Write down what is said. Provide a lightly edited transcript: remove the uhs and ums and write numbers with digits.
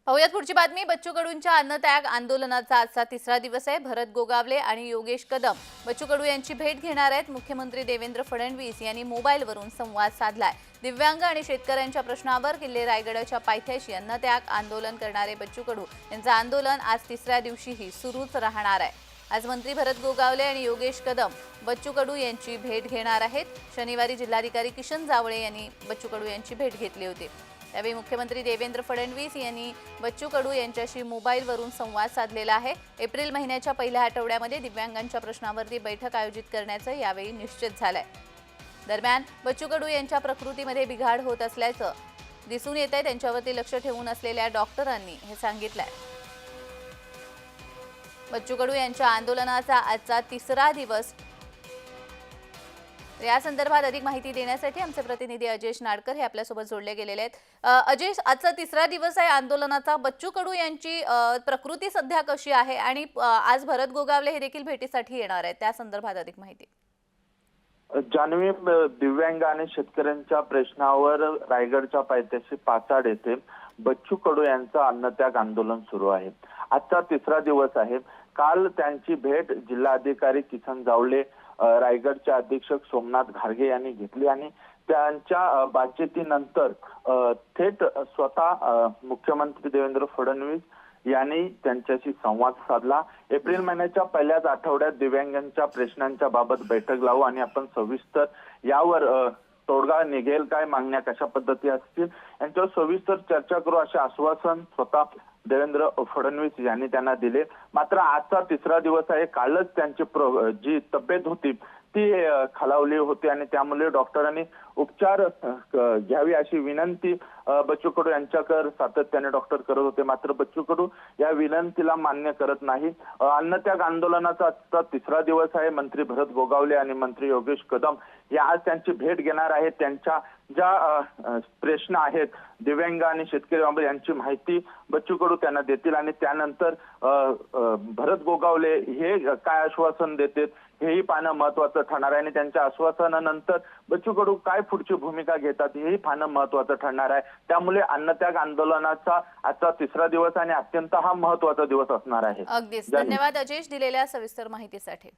पाहुयात पुढची बातमी। बच्चू कडूंच्या अन्नत्याग आंदोलनाचा आजचा तिसरा दिवस आहे। भरत गोगावले आणि योगेश कदम बच्चू कडू यांची भेट घेणार आहेत। मुख्यमंत्री देवेंद्र फडणवीस यांनी मोबाईलवरून संवाद साधलाय। दिव्यांग आणि शेतकऱ्यांच्या प्रश्नावर किल्ले रायगडच्या पायथ्याशी अन्नत्याग आंदोलन करणारे बच्चू कडू यांचं आंदोलन आज तिसऱ्या दिवशीही सुरूच राहणार आहे। आज मंत्री भरत गोगावले आणि योगेश कदम बच्चू कडू यांची भेट घेणार आहेत। शनिवारी जिल्हाधिकारी किशन जावळे यांनी बच्चू कडू यांची भेट घेतली होती। यावेळी मुख्यमंत्री देवेंद्र फडणवीस यांनी बच्चू कडू यांच्याशी मोबाईलवरून संवाद साधलेला आहे। एप्रिल महिन्याच्या पहिल्या आठवड्यामध्ये दिव्यांगांच्या प्रश्नावरती बैठक आयोजित करण्याचं यावेळी निश्चित झालंय। दरम्यान बच्चू कडू यांच्या प्रकृतीमध्ये बिघाड होत असल्याचं दिसून येतंय। त्यांच्यावरती लक्ष ठेवून असलेल्या डॉक्टरांनी हे सांगितलंय। बच्चू कडू यांच्या आंदोलनाचा आजचा तिसरा दिवस। या संदर्भात अधिक माहिती देण्यासाठी आमचे प्रतिनिधी अजयेश नाडकर हे आपल्यासोबत जोडले गेलेले आहेत। अजयेश, आजचा तिसरा दिवस आहे आंदोलनाचा। बच्चू कडू यांची प्रकृती सध्या कशी आहे आणि आज भरत गोगावले हे देखील भेटीसाठी येणार आहेत, त्या संदर्भात अधिक माहिती। जान्हवी, दिव्यांग आणि शेतकऱ्यांच्या प्रश्नावर रायगडच्या पायथ्याशी पाचाड येथे बच्चू कडू यांचं अन्नत्याग आंदोलन सुरू आहे। आजचा तिसरा दिवस आहे। काल त्यांची भेट जिल्हाधिकारी किसन जावळे, रायगडचे अधीक्षक सोमनाथ घारगे यांनी घेतली आणि त्यांच्या बातचीतीनंतर थेट स्वतः मुख्यमंत्री देवेंद्र फडणवीस यांनी त्यांच्याशी संवाद साधला। एप्रिल महिन्याच्या पहिल्याच आठवड्यात दिव्यांगांच्या प्रश्नांच्या बाबत बैठक लावू आणि आपण सविस्तर यावर तोडगा निघेल, काय मागण्या कशा पद्धती असतील यांच्यावर सविस्तर चर्चा करू असे आश्वासन स्वतः देवेंद्र फडणवीस यांनी त्यांना दिले। मात्र आजचा तिसरा दिवस आहे। कालच त्यांची जी तब्येत होती ती खालावली होती आणि त्यामुळे डॉक्टरांनी उपचार घ्यावी अशी विनंती बच्चू कडू यांच्याकडे सातत्याने डॉक्टर करत होते। मात्र बच्चू कडू या विनंतीला मान्य करत नाही। अन्नत्याग आंदोलनाचा आजचा तिसरा दिवस आहे। मंत्री भरत गोगावले आणि मंत्री योगेश कदम या आज त्यांची भेट घेणार आहेत। त्यांच्या ज्या प्रश्न आहेत दिव्यांग आणि शेतकरी यांची माहिती बच्चू कडू त्यांना देतील आणि त्यानंतर भरत गोगावले हे काय आश्वासन देतात हेही पाहणं महत्वाचं ठरणार आहे आणि त्यांच्या आश्वासनानंतर बच्चू कडू काय पुढची भूमिका घेतात हेही पाहणं महत्वाचं ठरणार आहे। त्यामुळे अन्नत्याग आंदोलनाचा आजचा तिसरा दिवस आणि अत्यंत हा महत्वाचा दिवस असणार आहे। अगदीच धन्यवाद अजयेश दिलेल्या सविस्तर माहितीसाठी।